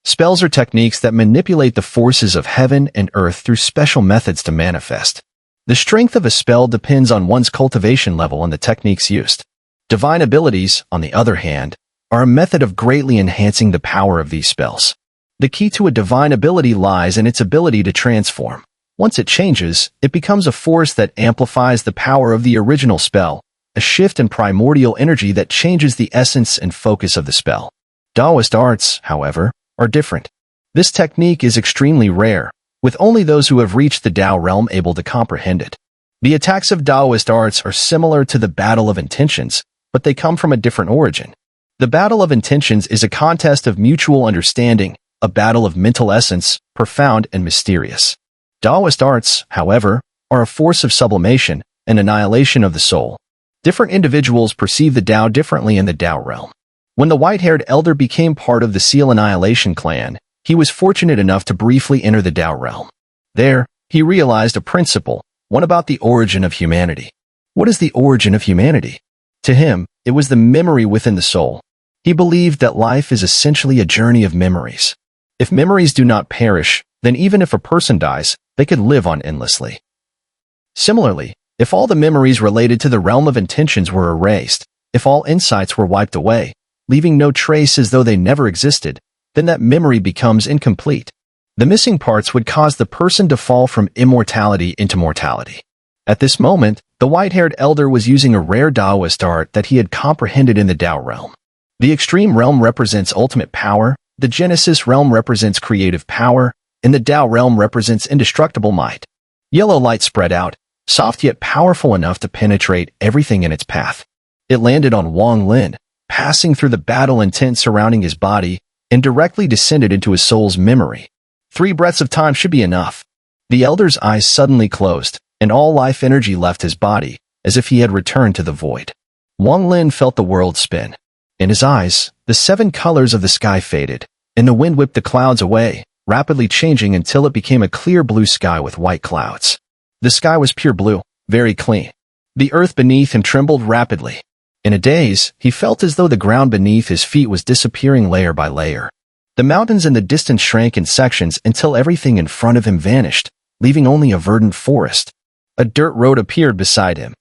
Spells are techniques that manipulate the forces of heaven and earth through special methods to manifest. The strength of a spell depends on one's cultivation level and the techniques used. Divine abilities, on the other hand, are a method of greatly enhancing the power of these spells. The key to a divine ability lies in its ability to transform. Once it changes, it becomes a force that amplifies the power of the original spell, a shift in primordial energy that changes the essence and focus of the spell. Taoist arts, however, are different. This technique is extremely rare, with only those who have reached the Tao realm able to comprehend it. The attacks of Taoist arts are similar to the battle of intentions, but they come from a different origin. The battle of intentions is a contest of mutual understanding, a battle of mental essence, profound and mysterious. Taoist arts, however, are a force of sublimation and annihilation of the soul. Different individuals perceive the Tao differently in the Tao realm. When the white-haired elder became part of the Seal Annihilation clan, he was fortunate enough to briefly enter the Tao realm. There, he realized a principle, one about the origin of humanity. What is the origin of humanity? To him, it was the memory within the soul. He believed that life is essentially a journey of memories. If memories do not perish, then even if a person dies, they could live on endlessly. Similarly, if all the memories related to the realm of intentions were erased, if all insights were wiped away, leaving no trace as though they never existed, then that memory becomes incomplete. The missing parts would cause the person to fall from immortality into mortality. At this moment, the white-haired elder was using a rare Taoist art that he had comprehended in the Tao realm. The extreme realm represents ultimate power, the Genesis realm represents creative power, and the Tao realm represents indestructible might. Yellow light spread out, soft yet powerful enough to penetrate everything in its path. It landed on Wong Lin, passing through the battle intent surrounding his body, and directly descended into his soul's memory. 3 breaths of time should be enough. The elder's eyes suddenly closed, and all life energy left his body, as if he had returned to the void. Wong Lin felt the world spin. In his eyes, the 7 colors of the sky faded, and the wind whipped the clouds away, rapidly changing until it became a clear blue sky with white clouds. The sky was pure blue, very clean. The earth beneath him trembled rapidly. In a daze, he felt as though the ground beneath his feet was disappearing layer by layer. The mountains in the distance shrank in sections until everything in front of him vanished, leaving only a verdant forest. A dirt road appeared beside him.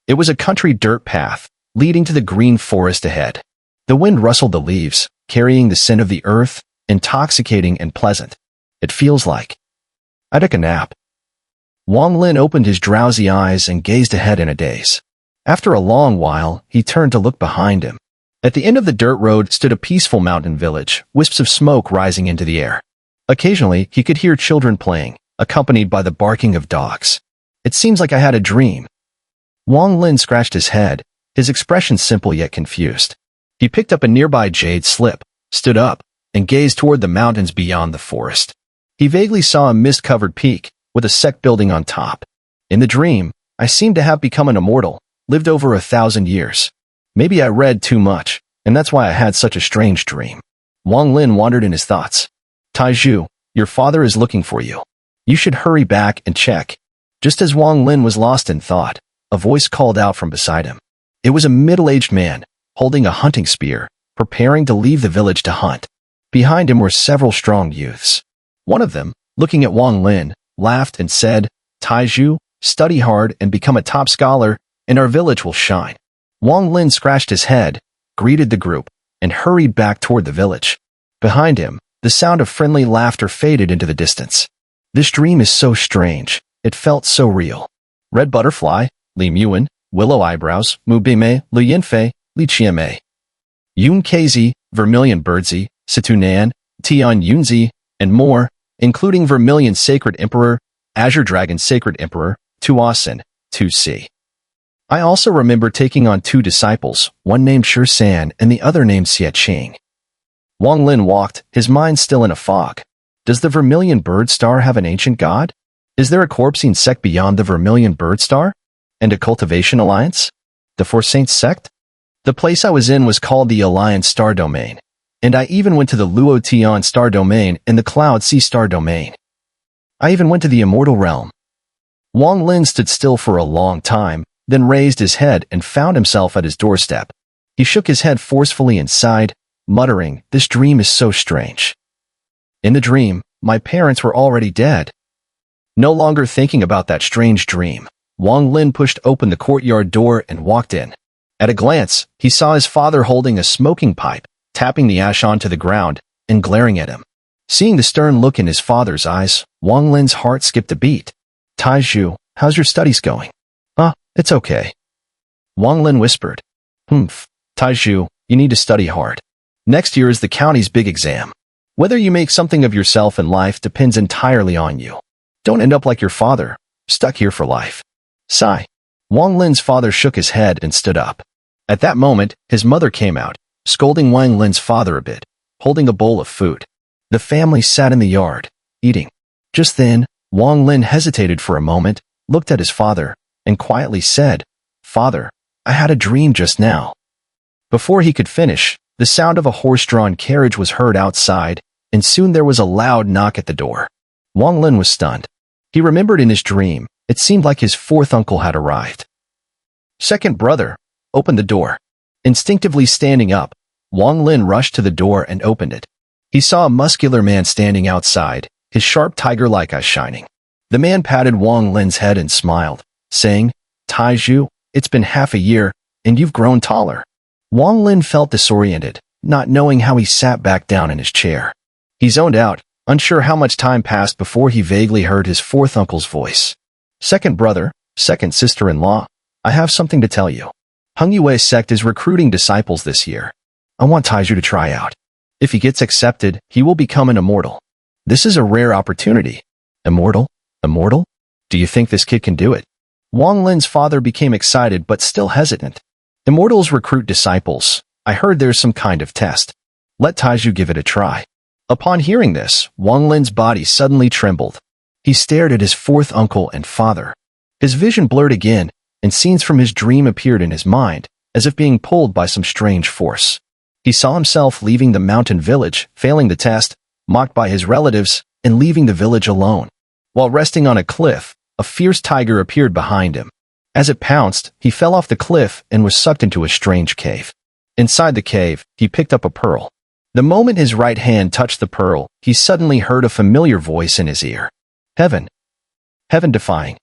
It was a country dirt path, leading to the green forest ahead. The wind rustled the leaves, carrying the scent of the earth, intoxicating and pleasant. It feels like I took a nap. Wong Lin opened his drowsy eyes and gazed ahead in a daze. After a long while, he turned to look behind him. At the end of the dirt road stood a peaceful mountain village, wisps of smoke rising into the air. Occasionally, he could hear children playing, accompanied by the barking of dogs. It seems like I had a dream. Wong Lin scratched his head, his expression simple yet confused. He picked up a nearby jade slip, stood up, and gazed toward the mountains beyond the forest. He vaguely saw a mist-covered peak, with a sect building on top. In the dream, I seemed to have become an immortal, lived over 1,000 years. Maybe I read too much, and that's why I had such a strange dream. Wong Lin wandered in his thoughts. Taiju, your father is looking for you. You should hurry back and check. Just as Wong Lin was lost in thought, a voice called out from beside him. It was a middle-aged man, holding a hunting spear, preparing to leave the village to hunt. Behind him were several strong youths. One of them, looking at Wong Lin, laughed and said, Taiju, study hard and become a top scholar, and our village will shine. Wong Lin scratched his head, greeted the group, and hurried back toward the village. Behind him, the sound of friendly laughter faded into the distance. This dream is so strange. It felt so real. Red Butterfly, Li Muan, Willow Eyebrows, Mu Bime, Lu Yinfei, Li Qianmei. Yun Kzi, Vermilion Birdsey, Situnan, Tian Yunzi, and more, including Vermilion Sacred Emperor, Azure Dragon Sacred Emperor, Tuasin, Tu-Si. I also remember taking on 2 disciples, one named San and the other named Xie. Wong Lin walked, his mind still in a fog. Does the Vermilion Bird Star have an ancient god? Is there a corpsine sect beyond the Vermilion Bird Star? And a cultivation alliance? The Four Saints sect? The place I was in was called the Alliance Star Domain, and I even went to the Luo Tian Star Domain and the Cloud Sea Star Domain. I even went to the Immortal Realm. Wong Lin stood still for a long time, then raised his head and found himself at his doorstep. He shook his head forcefully and sighed, muttering, "This dream is so strange." In the dream, my parents were already dead. No longer thinking about that strange dream, Wong Lin pushed open the courtyard door and walked in. At a glance, he saw his father holding a smoking pipe, tapping the ash onto the ground, and glaring at him. Seeing the stern look in his father's eyes, Wong Lin's heart skipped a beat. "Taizhu, how's your studies going?" It's okay." Wong Lin whispered. Taizhu, you need to study hard. Next year is the county's big exam. Whether you make something of yourself in life depends entirely on you. Don't end up like your father, stuck here for life." Sigh. Wong Lin's father shook his head and stood up. At that moment, his mother came out, scolding Wang Lin's father a bit, holding a bowl of food. The family sat in the yard, eating. Just then, Wong Lin hesitated for a moment, looked at his father, and quietly said, "Father, I had a dream just now." Before he could finish, the sound of a horse-drawn carriage was heard outside, and soon there was a loud knock at the door. Wong Lin was stunned. He remembered in his dream, it seemed like his fourth uncle had arrived. "Second brother, open the door." Instinctively standing up, Wong Lin rushed to the door and opened it. He saw a muscular man standing outside, his sharp tiger-like eyes shining. The man patted Wong Lin's head and smiled, saying, "Taizhu, it's been half a year, and you've grown taller." Wong Lin felt disoriented, not knowing how he sat back down in his chair. He zoned out, unsure how much time passed before he vaguely heard his fourth uncle's voice. "Second brother, second sister-in-law, I have something to tell you. Xun'er sect is recruiting disciples this year. I want Taizhu to try out. If he gets accepted, he will become an immortal. This is a rare opportunity." "Immortal? Immortal? Do you think this kid can do it?" Wong Lin's father became excited but still hesitant. "Immortals recruit disciples. I heard there's some kind of test. Let Taizhu give it a try." Upon hearing this, Wong Lin's body suddenly trembled. He stared at his fourth uncle and father. His vision blurred again, and scenes from his dream appeared in his mind, as if being pulled by some strange force. He saw himself leaving the mountain village, failing the test, mocked by his relatives, and leaving the village alone. While resting on a cliff, a fierce tiger appeared behind him. As it pounced, he fell off the cliff and was sucked into a strange cave. Inside the cave, he picked up a pearl. The moment his right hand touched the pearl, he suddenly heard a familiar voice in his ear. "Heaven. Heaven defying."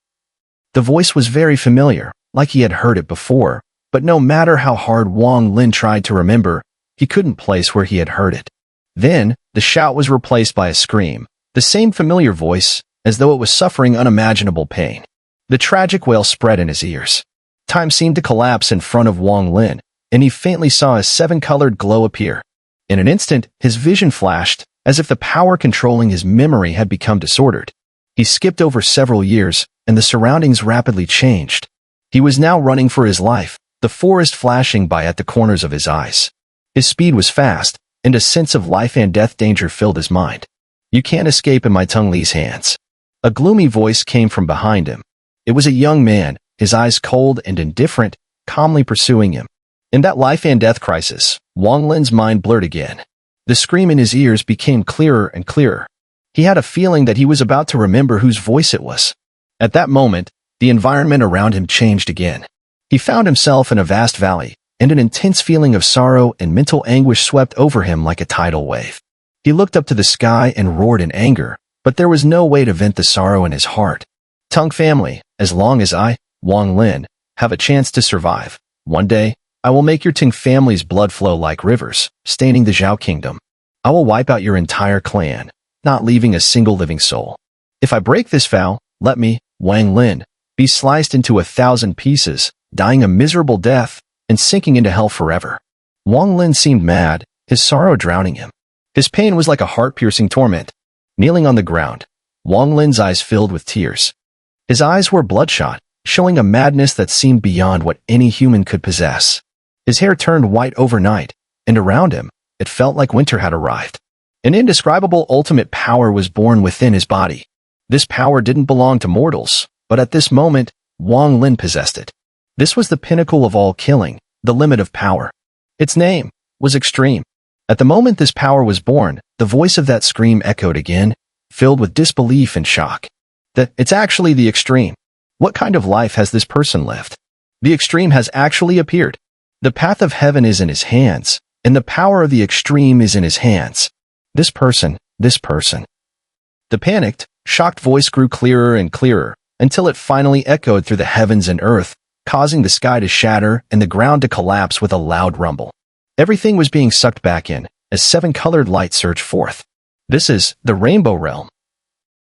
The voice was very familiar, like he had heard it before, but no matter how hard Wong Lin tried to remember, he couldn't place where he had heard it. Then, the shout was replaced by a scream, the same familiar voice, as though it was suffering unimaginable pain. The tragic wail spread in his ears. Time seemed to collapse in front of Wong Lin, and he faintly saw a seven-colored glow appear. In an instant, his vision flashed, as if the power controlling his memory had become disordered. He skipped over several years, and the surroundings rapidly changed. He was now running for his life, the forest flashing by at the corners of his eyes. His speed was fast, and a sense of life and death danger filled his mind. "You can't escape in my Tung Li's hands." A gloomy voice came from behind him. It was a young man, his eyes cold and indifferent, calmly pursuing him. In that life and death crisis, Wong Lin's mind blurred again. The scream in his ears became clearer and clearer. He had a feeling that he was about to remember whose voice it was. At that moment, the environment around him changed again. He found himself in a vast valley, and an intense feeling of sorrow and mental anguish swept over him like a tidal wave. He looked up to the sky and roared in anger, but there was no way to vent the sorrow in his heart. "Tung family, as long as I, Wong Lin, have a chance to survive, one day, I will make your Ting family's blood flow like rivers, staining the Zhao kingdom. I will wipe out your entire clan, not leaving a single living soul. If I break this vow, let me, Wang Lin, be sliced into 1,000 pieces, dying a miserable death, and sinking into hell forever." Wong Lin seemed mad, his sorrow drowning him. His pain was like a heart-piercing torment. Kneeling on the ground, Wong Lin's eyes filled with tears. His eyes were bloodshot, showing a madness that seemed beyond what any human could possess. His hair turned white overnight, and around him, it felt like winter had arrived. An indescribable ultimate power was born within his body. This power didn't belong to mortals, but at this moment, Wong Lin possessed it. This was the pinnacle of all killing, the limit of power. Its name was extreme. At the moment this power was born, the voice of that scream echoed again, filled with disbelief and shock. It's actually the extreme. What kind of life has this person lived? The extreme has actually appeared. The path of heaven is in his hands, and the power of the extreme is in his hands. This person, this person. The panicked, shocked voice grew clearer and clearer, until it finally echoed through the heavens and earth, causing the sky to shatter and the ground to collapse with a loud rumble. Everything was being sucked back in, as seven-colored light surged forth. This is the Rainbow Realm.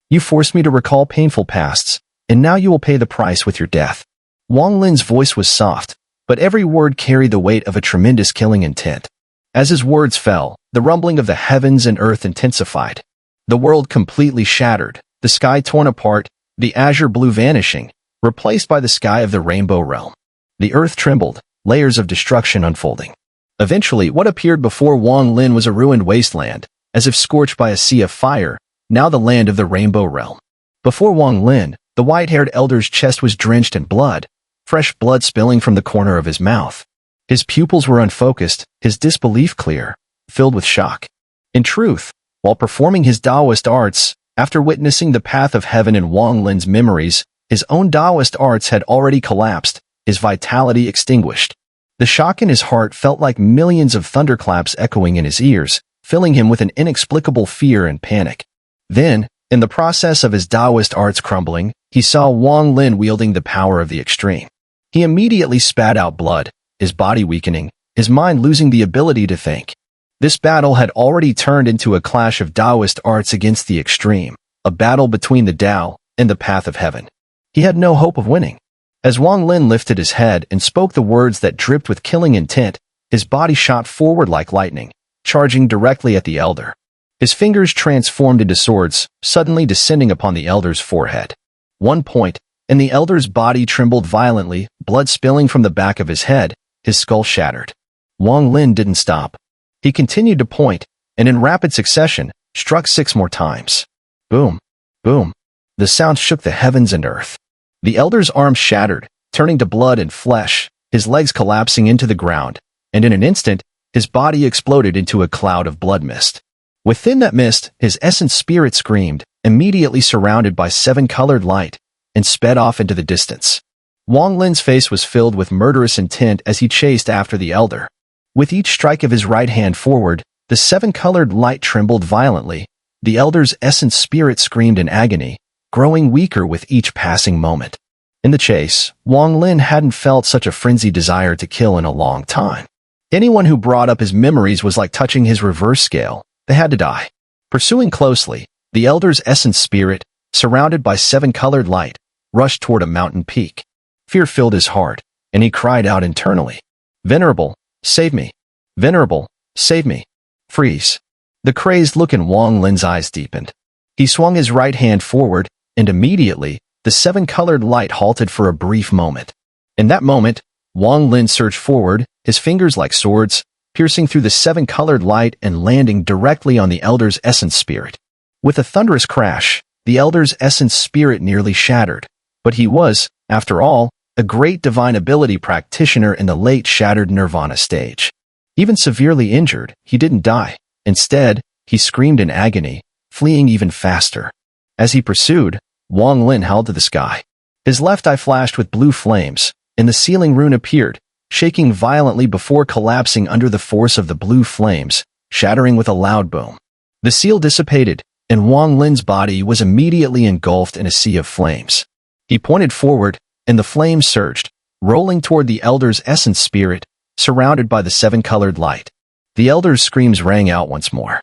You forced me to recall painful pasts, and now you will pay the price with your death. Wong Lin's voice was soft, but every word carried the weight of a tremendous killing intent. As his words fell, the rumbling of the heavens and earth intensified. The world completely shattered, the sky torn apart, the azure blue vanishing, replaced by the sky of the Rainbow Realm. The earth trembled, layers of destruction unfolding. Eventually, what appeared before Wong Lin was a ruined wasteland, as if scorched by a sea of fire, now the land of the Rainbow Realm. Before Wong Lin, the white-haired elder's chest was drenched in blood, fresh blood spilling from the corner of his mouth. His pupils were unfocused, his disbelief clear, filled with shock. In truth, while performing his Taoist arts, after witnessing the path of heaven in Wong Lin's memories, his own Taoist arts had already collapsed, his vitality extinguished. The shock in his heart felt like millions of thunderclaps echoing in his ears, filling him with an inexplicable fear and panic. Then, in the process of his Taoist arts crumbling, he saw Wong Lin wielding the power of the extreme. He immediately spat out blood, his body weakening, his mind losing the ability to think. This battle had already turned into a clash of Taoist arts against the extreme, a battle between the Tao and the path of heaven. He had no hope of winning. As Wong Lin lifted his head and spoke the words that dripped with killing intent, his body shot forward like lightning, charging directly at the elder. His fingers transformed into swords, suddenly descending upon the elder's forehead. One point, and the elder's body trembled violently, blood spilling from the back of his head, his skull shattered. Wong Lin didn't stop. He continued to point, and in rapid succession, struck 6 more times. Boom, boom. The sound shook the heavens and earth. The elder's arms shattered, turning to blood and flesh, his legs collapsing into the ground, and in an instant, his body exploded into a cloud of blood mist. Within that mist, his essence spirit screamed, immediately surrounded by 7-colored light, and sped off into the distance. Wong Lin's face was filled with murderous intent as he chased after the elder. With each strike of his right hand forward, the 7-colored light trembled violently. The elder's essence spirit screamed in agony, growing weaker with each passing moment. In the chase, Wong Lin hadn't felt such a frenzied desire to kill in a long time. Anyone who brought up his memories was like touching his reverse scale. They had to die. Pursuing closely, the elder's essence spirit, surrounded by 7-colored light, rushed toward a mountain peak. Fear filled his heart, and he cried out internally, "Venerable, save me! Venerable, save me!" Freeze. The crazed look in Wong Lin's eyes deepened. He swung his right hand forward, and immediately, the 7-colored light halted for a brief moment. In that moment, Wong Lin surged forward, his fingers like swords, piercing through the 7-colored light and landing directly on the elder's essence spirit. With a thunderous crash, the elder's essence spirit nearly shattered, but he was, after all, a great divine ability practitioner in the late shattered nirvana stage. Even severely injured, he didn't die. Instead, he screamed in agony, fleeing even faster. As he pursued, Wong Lin held to the sky. His left eye flashed with blue flames, and the ceiling rune appeared, shaking violently before collapsing under the force of the blue flames, shattering with a loud boom. The seal dissipated, and Wong Lin's body was immediately engulfed in a sea of flames. He pointed forward, and the flames surged, rolling toward the elder's essence spirit, surrounded by the 7-colored light. The elder's screams rang out once more.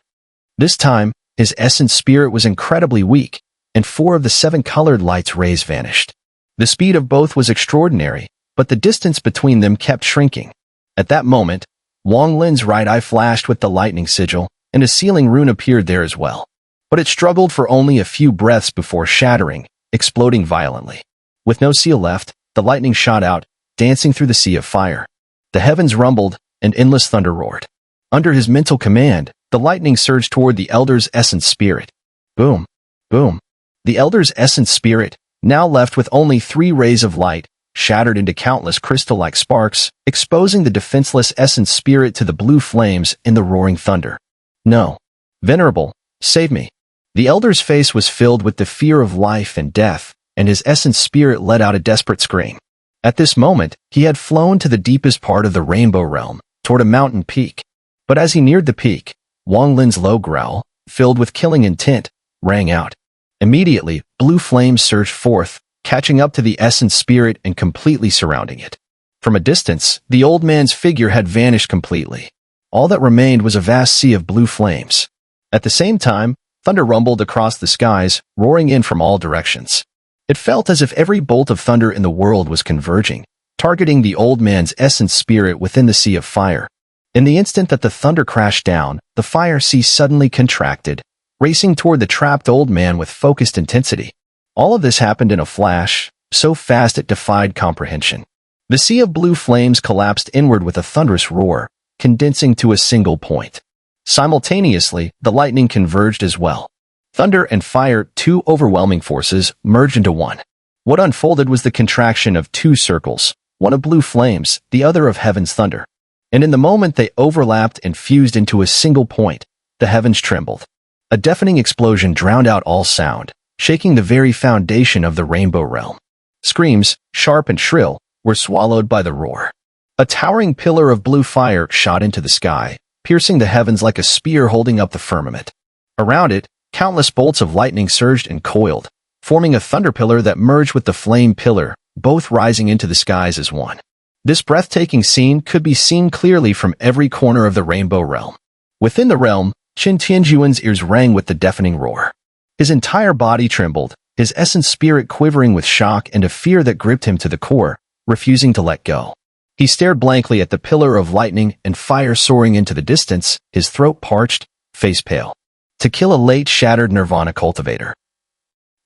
This time, his essence spirit was incredibly weak, and 4 of the 7-colored light's rays vanished. The speed of both was extraordinary, but the distance between them kept shrinking. At that moment, Wong Lin's right eye flashed with the lightning sigil, and a sealing rune appeared there as well. But it struggled for only a few breaths before shattering, exploding violently. With no seal left, the lightning shot out, dancing through the sea of fire. The heavens rumbled, and endless thunder roared. Under his mental command, the lightning surged toward the elder's essence spirit. Boom, boom. The elder's essence spirit, now left with only 3 rays of light, shattered into countless crystal-like sparks, exposing the defenseless essence spirit to the blue flames in the roaring thunder. No. Venerable, save me. The elder's face was filled with the fear of life and death, and his essence spirit let out a desperate scream. At this moment, he had flown to the deepest part of the Rainbow Realm, toward a mountain peak. But as he neared the peak, Wong Lin's low growl, filled with killing intent, rang out. Immediately, blue flames surged forth, catching up to the essence spirit and completely surrounding it. From a distance, the old man's figure had vanished completely. All that remained was a vast sea of blue flames. At the same time, thunder rumbled across the skies, roaring in from all directions. It felt as if every bolt of thunder in the world was converging, targeting the old man's essence spirit within the sea of fire. In the instant that the thunder crashed down, the fire sea suddenly contracted, racing toward the trapped old man with focused intensity. All of this happened in a flash, so fast it defied comprehension. The sea of blue flames collapsed inward with a thunderous roar, condensing to a single point. Simultaneously, the lightning converged as well. Thunder and fire, two overwhelming forces, merged into one. What unfolded was the contraction of two circles, one of blue flames, the other of heaven's thunder. And in the moment they overlapped and fused into a single point, the heavens trembled. A deafening explosion drowned out all sound, shaking the very foundation of the rainbow realm. Screams, sharp and shrill, were swallowed by the roar. A towering pillar of blue fire shot into the sky, piercing the heavens like a spear holding up the firmament. Around it, countless bolts of lightning surged and coiled, forming a thunder pillar that merged with the flame pillar, both rising into the skies as one. This breathtaking scene could be seen clearly from every corner of the rainbow realm. Within the realm, Qin Tianjuan's ears rang with the deafening roar. His entire body trembled, his essence spirit quivering with shock and a fear that gripped him to the core, refusing to let go. He stared blankly at the pillar of lightning and fire soaring into the distance, his throat parched, face pale. To kill a late shattered nirvana cultivator.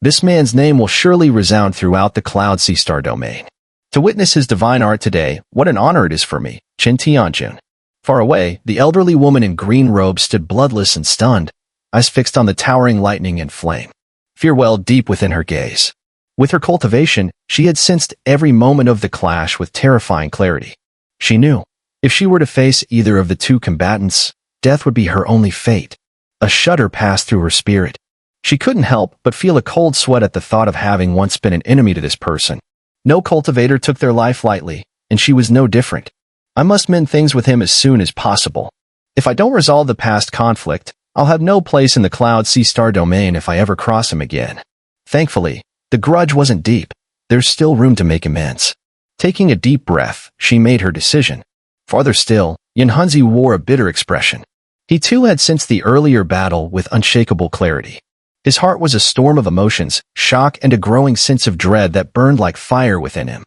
This man's name will surely resound throughout the Cloud Sea Star domain. To witness his divine art today, what an honor it is for me, Qin Tianjun. Far away, the elderly woman in green robes stood bloodless and stunned, eyes fixed on the towering lightning and flame. Fear welled deep within her gaze. With her cultivation, she had sensed every moment of the clash with terrifying clarity. She knew, if she were to face either of the two combatants, death would be her only fate. A shudder passed through her spirit. She couldn't help but feel a cold sweat at the thought of having once been an enemy to this person. No cultivator took their life lightly, and she was no different. I must mend things with him as soon as possible. If I don't resolve the past conflict, I'll have no place in the Cloud Sea Star domain if I ever cross him again. Thankfully, the grudge wasn't deep. There's still room to make amends. Taking a deep breath, she made her decision. Farther still, Yunhunzi wore a bitter expression. He too had sensed the earlier battle with unshakable clarity. His heart was a storm of emotions, shock and a growing sense of dread that burned like fire within him.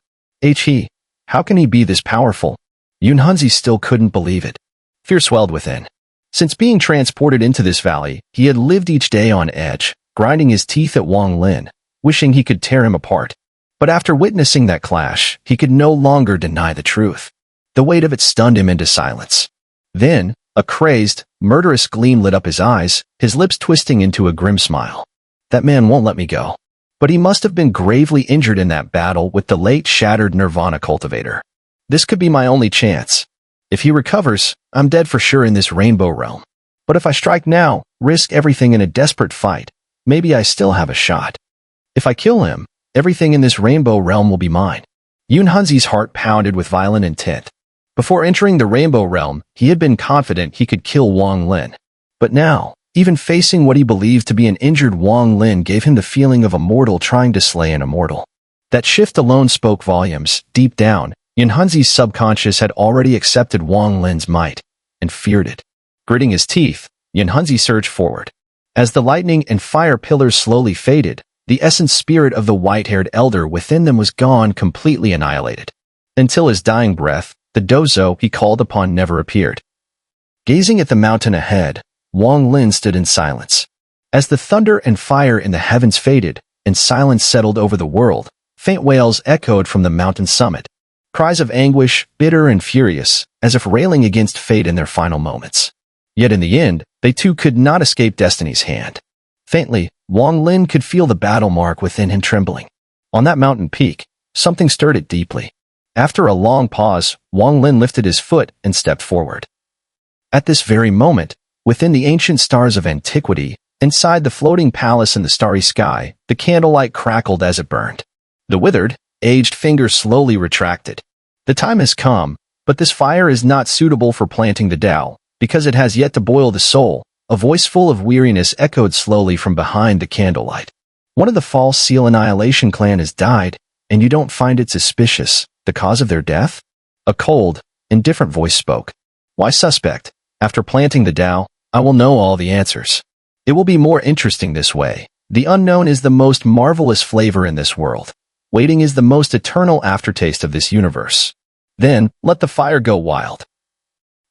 How can he be this powerful? Yunhunzi still couldn't believe it. Fear swelled within. Since being transported into this valley, he had lived each day on edge, grinding his teeth at Wong Lin, wishing he could tear him apart. But after witnessing that clash, he could no longer deny the truth. The weight of it stunned him into silence. Then, a crazed, murderous gleam lit up his eyes, his lips twisting into a grim smile. That man won't let me go. But he must have been gravely injured in that battle with the late shattered nirvana cultivator. This could be my only chance. If he recovers, I'm dead for sure in this rainbow realm. But if I strike now, risk everything in a desperate fight, maybe I still have a shot. If I kill him, everything in this rainbow realm will be mine. Yunhunzi's heart pounded with violent intent. Before entering the rainbow realm, he had been confident he could kill Wong Lin. But now, even facing what he believed to be an injured Wong Lin gave him the feeling of a mortal trying to slay an immortal. That shift alone spoke volumes. Deep down, Yunhunzi's subconscious had already accepted Wong Lin's might, and feared it. Gritting his teeth, Yunhunzi surged forward. As the lightning and fire pillars slowly faded, the essence spirit of the white-haired elder within them was gone, completely annihilated. Until his dying breath, the dozo he called upon never appeared. Gazing at the mountain ahead, Wong Lin stood in silence. As the thunder and fire in the heavens faded, and silence settled over the world, faint wails echoed from the mountain summit. Cries of anguish, bitter and furious, as if railing against fate in their final moments. Yet in the end, they too could not escape destiny's hand. Faintly, Wong Lin could feel the battle mark within him trembling. On that mountain peak, something stirred it deeply. After a long pause, Wong Lin lifted his foot and stepped forward. At this very moment, within the ancient stars of antiquity, inside the floating palace in the starry sky, the candlelight crackled as it burned. The withered, aged fingers slowly retracted. The time has come, but this fire is not suitable for planting the Tao, because it has yet to boil the soul, A voice full of weariness echoed slowly from behind the candlelight. One of the False Seal Annihilation clan has died, and you don't find it suspicious, the cause of their death? A cold, indifferent voice spoke. Why suspect? After planting the Tao, I will know all the answers. It will be more interesting this way. The unknown is the most marvelous flavor in this world. Waiting is the most eternal aftertaste of this universe. Then, let the fire go wild.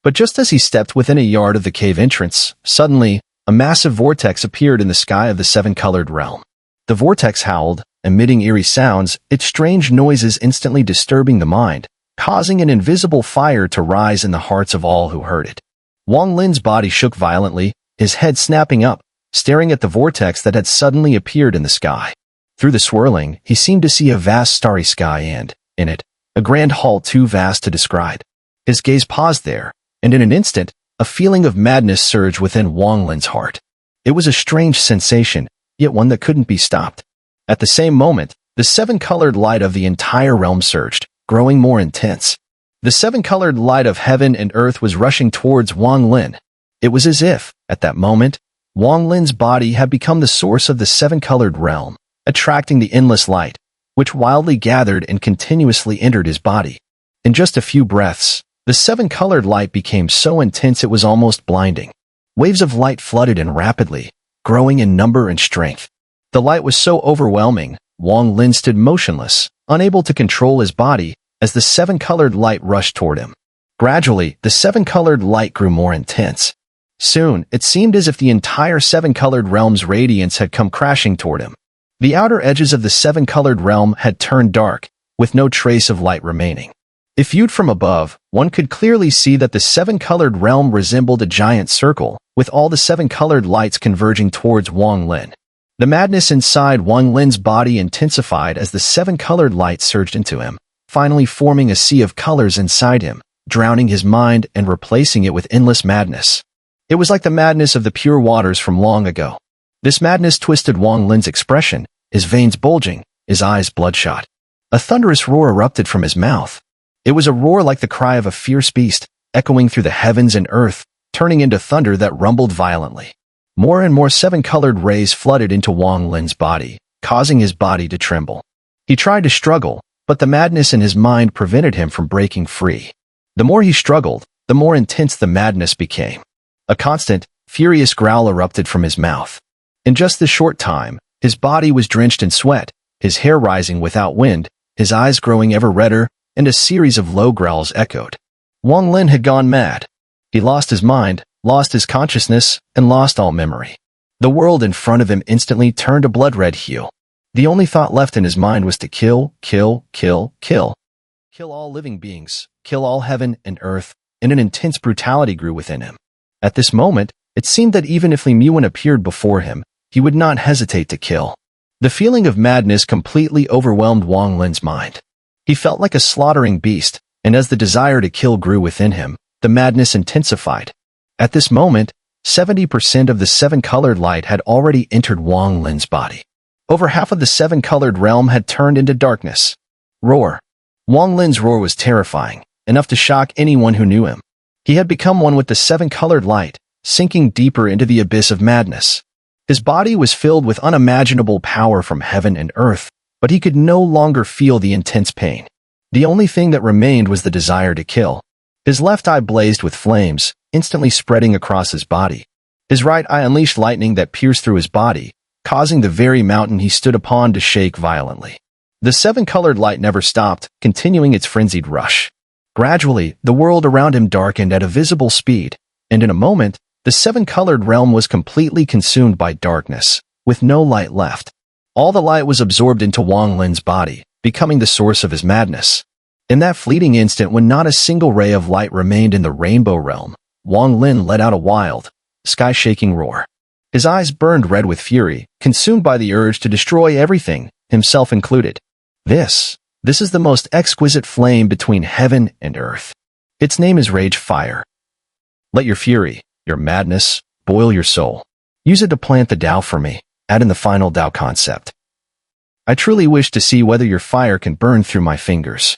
But just as he stepped within a yard of the cave entrance, suddenly, a massive vortex appeared in the sky of the seven-colored realm. The vortex howled, emitting eerie sounds, its strange noises instantly disturbing the mind, causing an invisible fire to rise in the hearts of all who heard it. Wong Lin's body shook violently, his head snapping up, staring at the vortex that had suddenly appeared in the sky. Through the swirling, he seemed to see a vast starry sky and, in it, a grand hall too vast to describe. His gaze paused there, and in an instant, a feeling of madness surged within Wong Lin's heart. It was a strange sensation, yet one that couldn't be stopped. At the same moment, the seven-colored light of the entire realm surged, growing more intense. The seven-colored light of heaven and earth was rushing towards Wong Lin. It was as if, at that moment, Wong Lin's body had become the source of the seven-colored realm, attracting the endless light, which wildly gathered and continuously entered his body. In just a few breaths, the seven-colored light became so intense it was almost blinding. Waves of light flooded in rapidly, growing in number and strength. The light was so overwhelming, Wong Lin stood motionless, unable to control his body, as the seven-colored light rushed toward him. Gradually, the seven-colored light grew more intense. Soon, it seemed as if the entire seven-colored realm's radiance had come crashing toward him. The outer edges of the seven-colored realm had turned dark, with no trace of light remaining. If viewed from above, one could clearly see that the seven-colored realm resembled a giant circle, with all the seven-colored lights converging towards Wong Lin. The madness inside Wong Lin's body intensified as the seven-colored light surged into him, finally forming a sea of colors inside him, drowning his mind and replacing it with endless madness. It was like the madness of the pure waters from long ago. This madness twisted Wong Lin's expression, his veins bulging, his eyes bloodshot. A thunderous roar erupted from his mouth. It was a roar like the cry of a fierce beast, echoing through the heavens and earth, turning into thunder that rumbled violently. More and more seven-colored rays flooded into Wong Lin's body, causing his body to tremble. He tried to struggle, but the madness in his mind prevented him from breaking free. The more he struggled, the more intense the madness became. A constant, furious growl erupted from his mouth. In just this short time, his body was drenched in sweat, his hair rising without wind, his eyes growing ever redder, and a series of low growls echoed. Wong Lin had gone mad. He lost his mind, lost his consciousness, and lost all memory. The world in front of him instantly turned a blood-red hue. The only thought left in his mind was to kill, kill, kill, kill. Kill all living beings, kill all heaven and earth, and an intense brutality grew within him. At this moment, it seemed that even if Li Muan appeared before him, he would not hesitate to kill. The feeling of madness completely overwhelmed Wong Lin's mind. He felt like a slaughtering beast, and as the desire to kill grew within him, the madness intensified. At this moment, 70% of the seven-colored light had already entered Wong Lin's body. Over half of the seven-colored realm had turned into darkness. Roar. Wong Lin's roar was terrifying, enough to shock anyone who knew him. He had become one with the seven-colored light, sinking deeper into the abyss of madness. His body was filled with unimaginable power from heaven and earth, but he could no longer feel the intense pain. The only thing that remained was the desire to kill. His left eye blazed with flames, instantly spreading across his body. His right eye unleashed lightning that pierced through his body, causing the very mountain he stood upon to shake violently. The seven-colored light never stopped, continuing its frenzied rush. Gradually, the world around him darkened at a visible speed, and in a moment, the seven-colored realm was completely consumed by darkness, with no light left. All the light was absorbed into Wong Lin's body, becoming the source of his madness. In that fleeting instant when not a single ray of light remained in the rainbow realm, Wong Lin let out a wild, sky-shaking roar. His eyes burned red with fury, consumed by the urge to destroy everything, himself included. This is the most exquisite flame between heaven and earth. Its name is Rage Fire. Let your fury, your madness, boil your soul. Use it to plant the Tao for me, add in the final Tao concept. I truly wish to see whether your fire can burn through my fingers.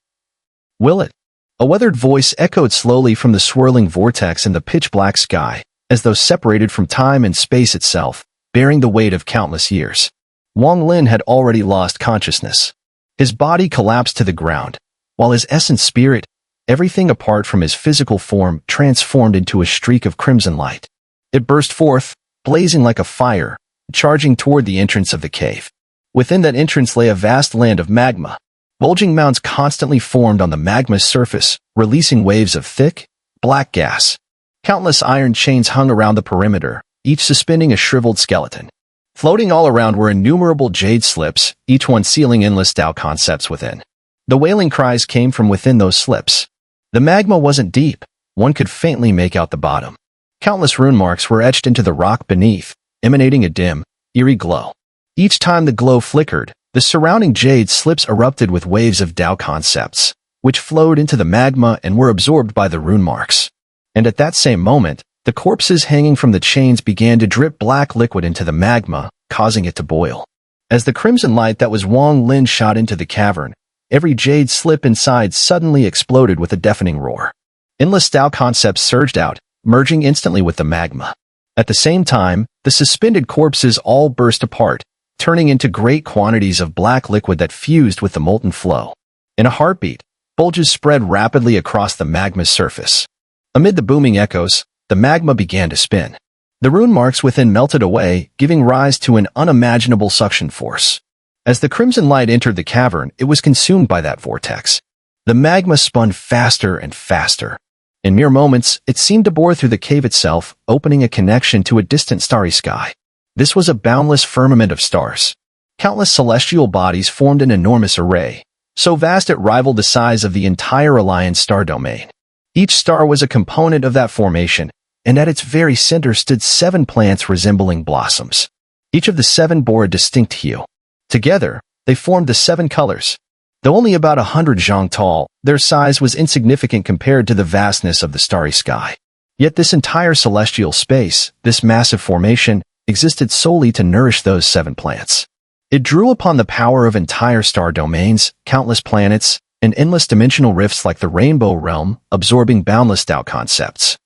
Will it? A weathered voice echoed slowly from the swirling vortex in the pitch-black sky, as though separated from time and space itself, bearing the weight of countless years. Wong Lin had already lost consciousness. His body collapsed to the ground, while his essence spirit, everything apart from his physical form, transformed into a streak of crimson light. It burst forth, blazing like a fire, charging toward the entrance of the cave. Within that entrance lay a vast land of magma. Bulging mounds constantly formed on the magma's surface, releasing waves of thick, black gas. Countless iron chains hung around the perimeter, each suspending a shriveled skeleton. Floating all around were innumerable jade slips, each one sealing endless Tao concepts within. The wailing cries came from within those slips. The magma wasn't deep, one could faintly make out the bottom. Countless rune marks were etched into the rock beneath, emanating a dim, eerie glow. Each time the glow flickered, the surrounding jade slips erupted with waves of Tao concepts, which flowed into the magma and were absorbed by the rune marks. And at that same moment, the corpses hanging from the chains began to drip black liquid into the magma, causing it to boil. As the crimson light that was Wong Lin shot into the cavern, every jade slip inside suddenly exploded with a deafening roar. Endless Tao concepts surged out, merging instantly with the magma. At the same time, the suspended corpses all burst apart, turning into great quantities of black liquid that fused with the molten flow. In a heartbeat, bulges spread rapidly across the magma's surface. Amid the booming echoes, the magma began to spin. The rune marks within melted away, giving rise to an unimaginable suction force. As the crimson light entered the cavern, it was consumed by that vortex. The magma spun faster and faster. In mere moments, it seemed to bore through the cave itself, opening a connection to a distant starry sky. This was a boundless firmament of stars. Countless celestial bodies formed an enormous array, so vast it rivaled the size of the entire Alliance star domain. Each star was a component of that formation, and at its very center stood 7 plants resembling blossoms. Each of the 7 bore a distinct hue. Together, they formed the 7 colors. Though only about 100 zhang tall, their size was insignificant compared to the vastness of the starry sky. Yet this entire celestial space, this massive formation, existed solely to nourish those 7 plants. It drew upon the power of entire star domains, countless planets, and endless dimensional rifts like the Rainbow Realm, absorbing boundless Tao concepts,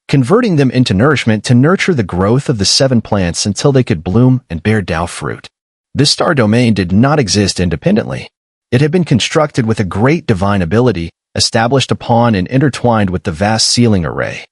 converting them into nourishment to nurture the growth of the 7 plants until they could bloom and bear Tao fruit. This star domain did not exist independently. It had been constructed with a great divine ability, established upon and intertwined with the vast sealing array.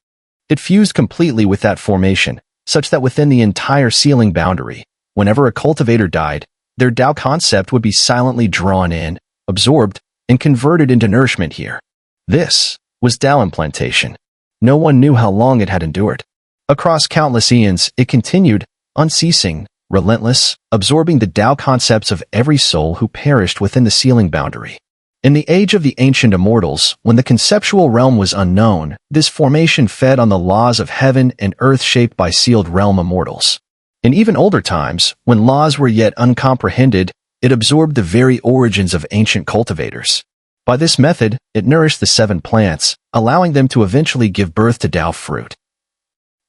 It fused completely with that formation, such that within the entire sealing boundary, whenever a cultivator died, their Tao concept would be silently drawn in, absorbed, and converted into nourishment here. This was Tao implantation. No one knew how long it had endured. Across countless eons, it continued, unceasing, relentless, absorbing the Tao concepts of every soul who perished within the sealing boundary. In the age of the ancient immortals, when the conceptual realm was unknown, this formation fed on the laws of heaven and earth shaped by sealed realm immortals. In even older times, when laws were yet uncomprehended, it absorbed the very origins of ancient cultivators. By this method, it nourished the 7 plants, allowing them to eventually give birth to Tao fruit.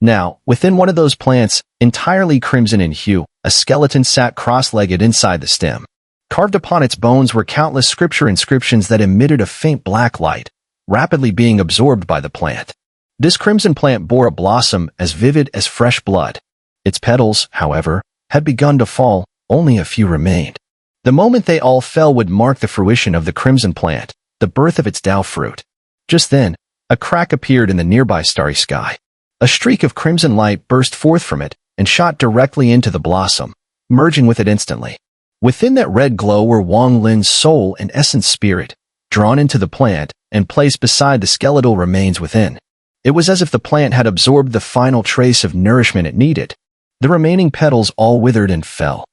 Now, within one of those plants, entirely crimson in hue, a skeleton sat cross-legged inside the stem. Carved upon its bones were countless scripture inscriptions that emitted a faint black light, rapidly being absorbed by the plant. This crimson plant bore a blossom as vivid as fresh blood. Its petals, however, had begun to fall, only a few remained. The moment they all fell would mark the fruition of the crimson plant, the birth of its Tao fruit. Just then, a crack appeared in the nearby starry sky. A streak of crimson light burst forth from it and shot directly into the blossom, merging with it instantly. Within that red glow were Wong Lin's soul and essence spirit, drawn into the plant and placed beside the skeletal remains within. It was as if the plant had absorbed the final trace of nourishment it needed. The remaining petals all withered and fell.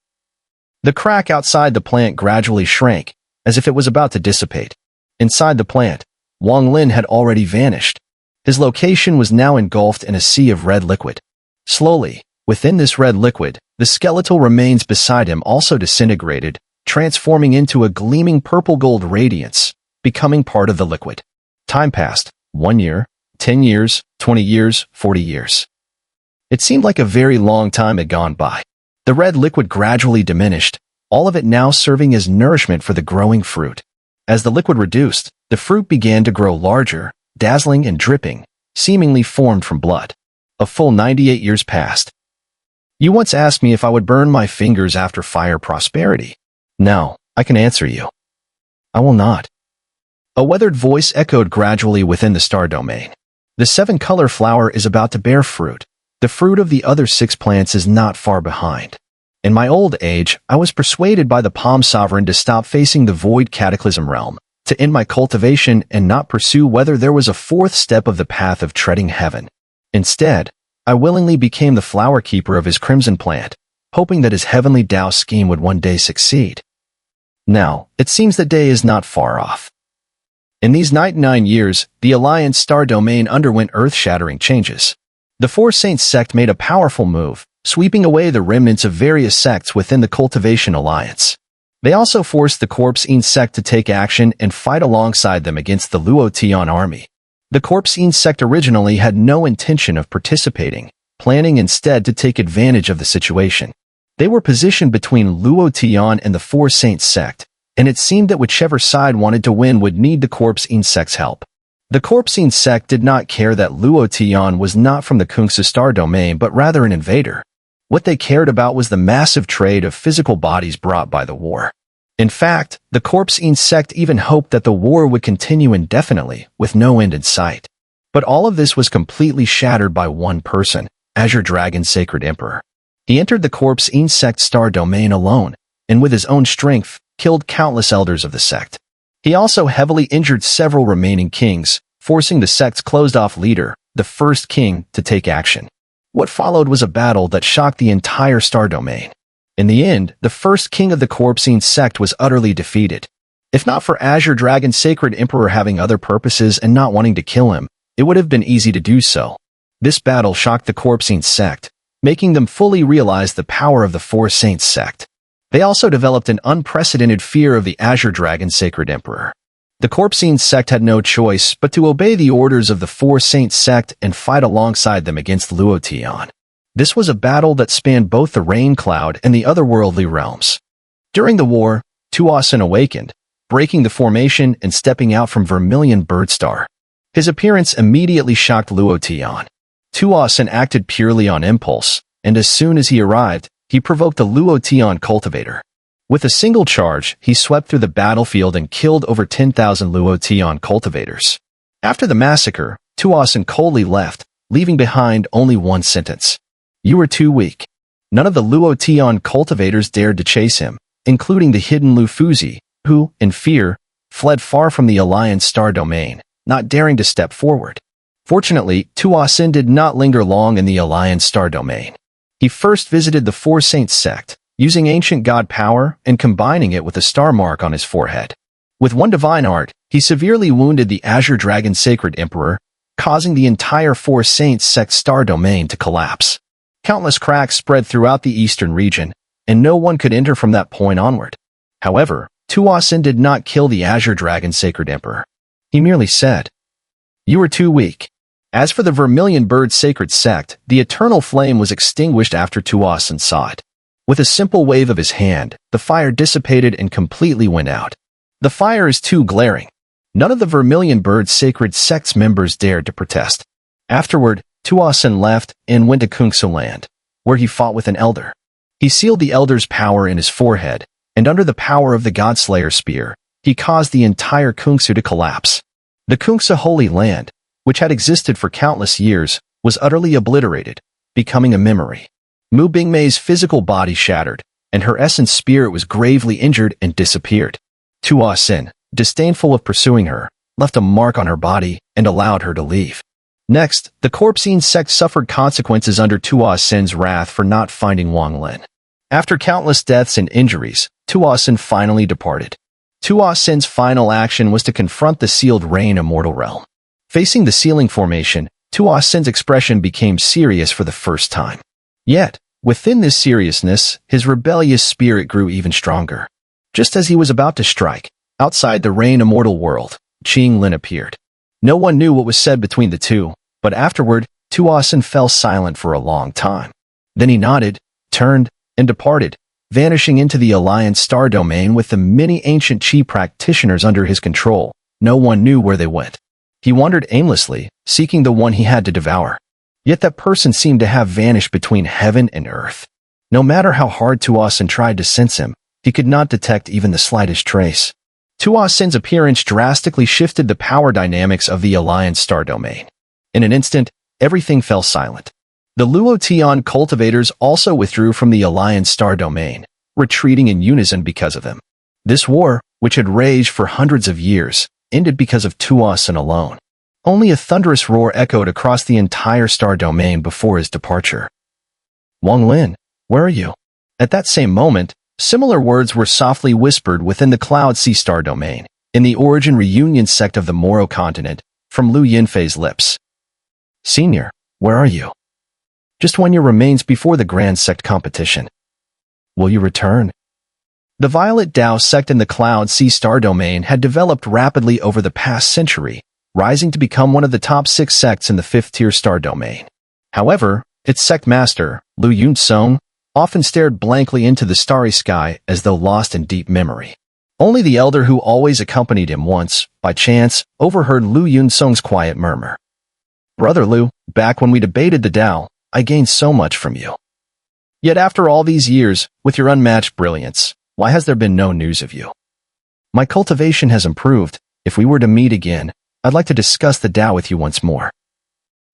The crack outside the plant gradually shrank, as if it was about to dissipate. Inside the plant, Wong Lin had already vanished. His location was now engulfed in a sea of red liquid. Slowly, within this red liquid, the skeletal remains beside him also disintegrated, transforming into a gleaming purple-gold radiance, becoming part of the liquid. Time passed. 1 year, 10 years, 20 years, 40 years. It seemed like a very long time had gone by. The red liquid gradually diminished, all of it now serving as nourishment for the growing fruit. As the liquid reduced, the fruit began to grow larger, dazzling and dripping, seemingly formed from blood. A full 98 years passed. You once asked me if I would burn my fingers after fire prosperity. Now, I can answer you. I will not. A weathered voice echoed gradually within the star domain. The 7-color flower is about to bear fruit. The fruit of the other 6 plants is not far behind. In my old age, I was persuaded by the Palm Sovereign to stop facing the void cataclysm realm, to end my cultivation and not pursue whether there was a 4th step of the path of treading heaven. Instead, I willingly became the flower keeper of his crimson plant, hoping that his heavenly Tao scheme would one day succeed. Now, it seems the day is not far off. In these 99 years, the Alliance star domain underwent earth-shattering changes. The Four Saints sect made a powerful move, sweeping away the remnants of various sects within the Cultivation Alliance. They also forced the Corpse-Een sect to take action and fight alongside them against the Luo Tian army. The Corpse-Een sect originally had no intention of participating, planning instead to take advantage of the situation. They were positioned between Luo Tian and the Four Saints sect, and it seemed that whichever side wanted to win would need the Corpse-Een sect's help. The Corpse-Een sect did not care that Luo Tian was not from the Kungsa star domain but rather an invader. What they cared about was the massive trade of physical bodies brought by the war. In fact, the Corpse-Een sect even hoped that the war would continue indefinitely, with no end in sight. But all of this was completely shattered by one person, Azure Dragon Sacred Emperor. He entered the Corpse-Een sect star domain alone, and with his own strength, killed countless elders of the sect. He also heavily injured several remaining kings, forcing the sect's closed-off leader, the first king, to take action. What followed was a battle that shocked the entire star domain. In the end, the first king of the Corpse-Een sect was utterly defeated. If not for Azure Dragon Sacred Emperor having other purposes and not wanting to kill him, it would have been easy to do so. This battle shocked the Corpse-Een sect, making them fully realize the power of the Four Saints sect. They also developed an unprecedented fear of the Azure Dragon Sacred Emperor. The Corpse-Een sect had no choice but to obey the orders of the Four Saints sect and fight alongside them against Luo Tian. This was a battle that spanned both the Rain Cloud and the otherworldly realms. During the war, Tuosin awakened, breaking the formation and stepping out from Vermilion Birdstar. His appearance immediately shocked Luo Tian. Tuosin acted purely on impulse, and as soon as he arrived, he provoked the Luo Tian cultivator. With a single charge, he swept through the battlefield and killed over 10,000 Luo Tian cultivators. After the massacre, Tuosin coldly left, leaving behind only one sentence. You were too weak. None of the Luo Tian cultivators dared to chase him, including the hidden Lu Fuzi, who, in fear, fled far from the Alliance star domain, not daring to step forward. Fortunately, Tuosin did not linger long in the Alliance star domain. He first visited the Four Saints sect, using ancient god power and combining it with a star mark on his forehead. With one divine art, he severely wounded the Azure Dragon Sacred Emperor, causing the entire Four Saints sect star domain to collapse. Countless cracks spread throughout the eastern region, and no one could enter from that point onward. However, Tuosin did not kill the Azure Dragon Sacred Emperor. He merely said, "You were too weak." As for the Vermilion Bird Sacred Sect, the eternal flame was extinguished after Tuosin saw it. With a simple wave of his hand, the fire dissipated and completely went out. The fire is too glaring. None of the Vermilion Bird Sacred Sect's members dared to protest. Afterward, Tuosin left and went to Kungsa land, where he fought with an elder. He sealed the elder's power in his forehead, and under the power of the Godslayer spear, he caused the entire Kungsa to collapse. The Kungsa Holy Land, which had existed for countless years, was utterly obliterated, becoming a memory. Mu Bingmei's physical body shattered, and her essence spirit was gravely injured and disappeared. Tuosin, disdainful of pursuing her, left a mark on her body and allowed her to leave. Next, the Corpse-Een sect suffered consequences under Tuosin's wrath for not finding Wong Lin. After countless deaths and injuries, Tuosin finally departed. Tuosin's final action was to confront the sealed Renegade Immortal realm. Facing the sealing formation, Tuosin's expression became serious for the first time. Yet, within this seriousness, his rebellious spirit grew even stronger. Just as he was about to strike, outside the Renegade Immortal world, Qing Lin appeared. No one knew what was said between the two, but afterward, Tuosin fell silent for a long time. Then he nodded, turned, and departed, vanishing into the Alliance star domain with the many ancient Qi practitioners under his control. No one knew where they went. He wandered aimlessly, seeking the one he had to devour. Yet that person seemed to have vanished between heaven and earth. No matter how hard Tuasin tried to sense him, he could not detect even the slightest trace. Tuasin's appearance drastically shifted the power dynamics of the Alliance star domain. In an instant, everything fell silent. The Luotian cultivators also withdrew from the Alliance star domain, retreating in unison because of him. This war, which had raged for hundreds of years, ended because of Tuasin alone. Only a thunderous roar echoed across the entire star domain before his departure. Wong Lin, where are you? At that same moment, similar words were softly whispered within the Cloud Sea star domain, in the origin reunion sect of the Moro continent, from Lu Yinfei's lips. Senior, where are you? Just 1 year remains before the Grand Sect competition. Will you return? The Violet Dao sect in the Cloud Sea star domain had developed rapidly over the past century, rising to become one of the top 6 sects in the 5th-tier star domain. However, its sect master, Lu Yunsong, often stared blankly into the starry sky as though lost in deep memory. Only the elder who always accompanied him once, by chance, overheard Lu Yunsong's quiet murmur. Brother Lu, back when we debated the Dao, I gained so much from you. Yet after all these years, with your unmatched brilliance, why has there been no news of you? My cultivation has improved. If we were to meet again, I'd like to discuss the Dao with you once more.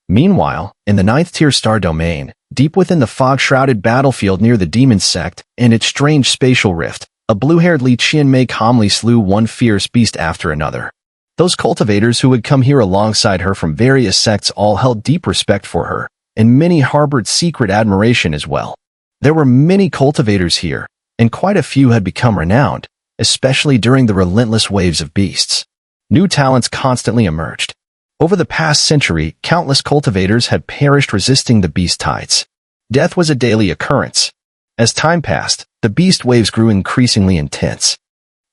Meanwhile, in the 9th-tier star domain, deep within the fog-shrouded battlefield near the Demon Sect and its strange spatial rift, a blue-haired Li Qianmei calmly slew one fierce beast after another. Those cultivators who had come here alongside her from various sects all held deep respect for her, and many harbored secret admiration as well. There were many cultivators here, and quite a few had become renowned, especially during the relentless waves of beasts. New talents constantly emerged. Over the past century, countless cultivators had perished resisting the beast tides. Death was a daily occurrence. As time passed, the beast waves grew increasingly intense.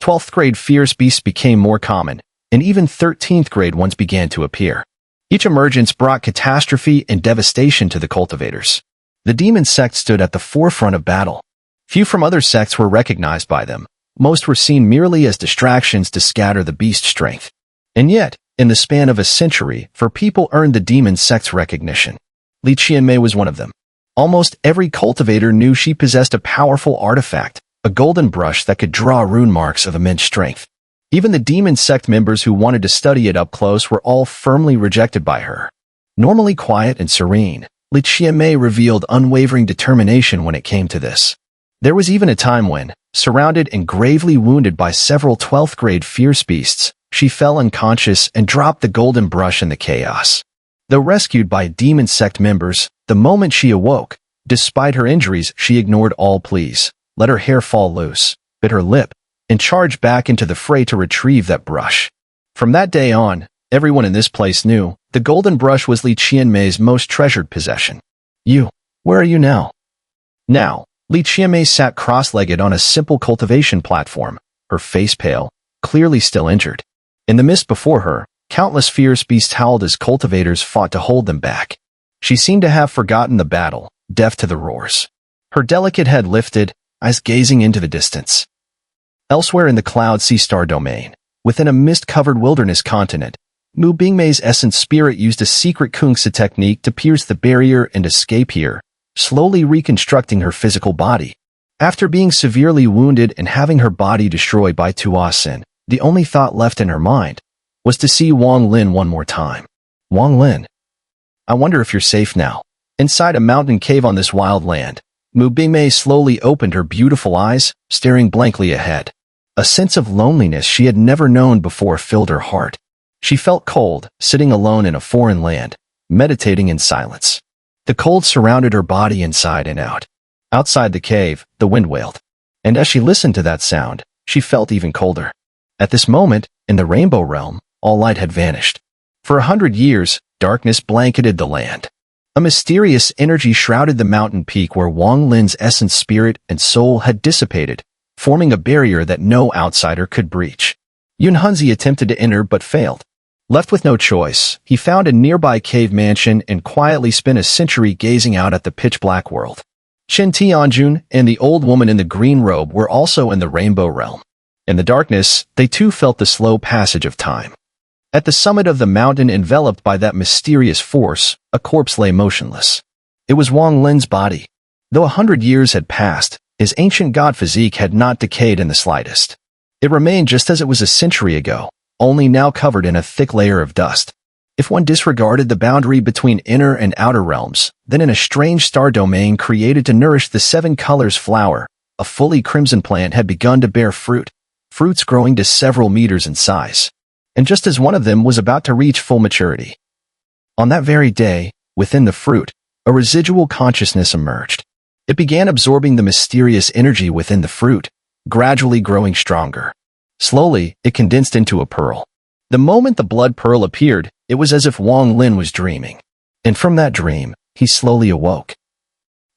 12th grade fierce beasts became more common, and even 13th grade ones began to appear. Each emergence brought catastrophe and devastation to the cultivators. The demon sect stood at the forefront of battle. Few from other sects were recognized by them. Most were seen merely as distractions to scatter the beast strength. And yet, in the span of a century, four people earned the demon sect's recognition. Li Qianmei was one of them. Almost every cultivator knew she possessed a powerful artifact, a golden brush that could draw rune marks of immense strength. Even the demon sect members who wanted to study it up close were all firmly rejected by her. Normally quiet and serene, Li Qianmei revealed unwavering determination when it came to this. There was even a time when, surrounded and gravely wounded by several 12th grade fierce beasts, she fell unconscious and dropped the golden brush in the chaos. Though rescued by demon sect members, the moment she awoke, despite her injuries, she ignored all pleas, let her hair fall loose, bit her lip, and charged back into the fray to retrieve that brush. From that day on, everyone in this place knew the golden brush was Li Qianmei's most treasured possession. You, where are you now? Now, Li Qianmei sat cross-legged on a simple cultivation platform, her face pale, clearly still injured. In the mist before her, countless fierce beasts howled as cultivators fought to hold them back. She seemed to have forgotten the battle, deaf to the roars. Her delicate head lifted, eyes gazing into the distance. Elsewhere in the Cloud Sea star domain, within a mist-covered wilderness continent, Mu Bingmei's essence spirit used a secret Kungsa technique to pierce the barrier and escape here, slowly reconstructing her physical body. After being severely wounded and having her body destroyed by Tuasin, the only thought left in her mind was to see Wong Lin one more time. Wong Lin. I wonder if you're safe now. Inside a mountain cave on this wild land, Mu Bingmei slowly opened her beautiful eyes, staring blankly ahead. A sense of loneliness she had never known before filled her heart. She felt cold, sitting alone in a foreign land, meditating in silence. The cold surrounded her body inside and out. Outside the cave, the wind wailed. And as she listened to that sound, she felt even colder. At this moment, in the Rainbow Realm, all light had vanished. For 100 years, darkness blanketed the land. A mysterious energy shrouded the mountain peak where Wong Lin's essence spirit and soul had dissipated, forming a barrier that no outsider could breach. Yun Hunzi attempted to enter but failed. Left with no choice, he found a nearby cave mansion and quietly spent a century gazing out at the pitch-black world. Chen Tianjun and the old woman in the green robe were also in the Rainbow Realm. In the darkness, they too felt the slow passage of time. At the summit of the mountain enveloped by that mysterious force, a corpse lay motionless. It was Wong Lin's body. Though 100 years had passed, his ancient god physique had not decayed in the slightest. It remained just as it was a century ago, only now covered in a thick layer of dust. If one disregarded the boundary between inner and outer realms, then in a strange star domain created to nourish the seven colors flower, a fully crimson plant had begun to bear fruits growing to several meters in size. And just as one of them was about to reach full maturity. On that very day, within the fruit, a residual consciousness emerged. It began absorbing the mysterious energy within the fruit, gradually growing stronger. Slowly, it condensed into a pearl. The moment the blood pearl appeared, it was as if Wong Lin was dreaming. And from that dream, he slowly awoke.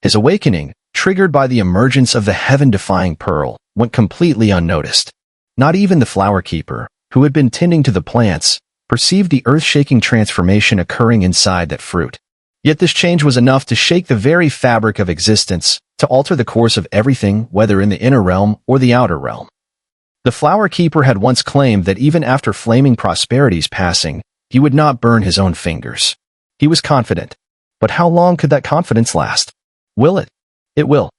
His awakening, triggered by the emergence of the heaven-defying pearl, went completely unnoticed. Not even the flower keeper, who had been tending to the plants, perceived the earth-shaking transformation occurring inside that fruit. Yet this change was enough to shake the very fabric of existence, to alter the course of everything, whether in the inner realm or the outer realm. The flower keeper had once claimed that even after flaming prosperity's passing, he would not burn his own fingers. He was confident. But how long could that confidence last? Will it? It will.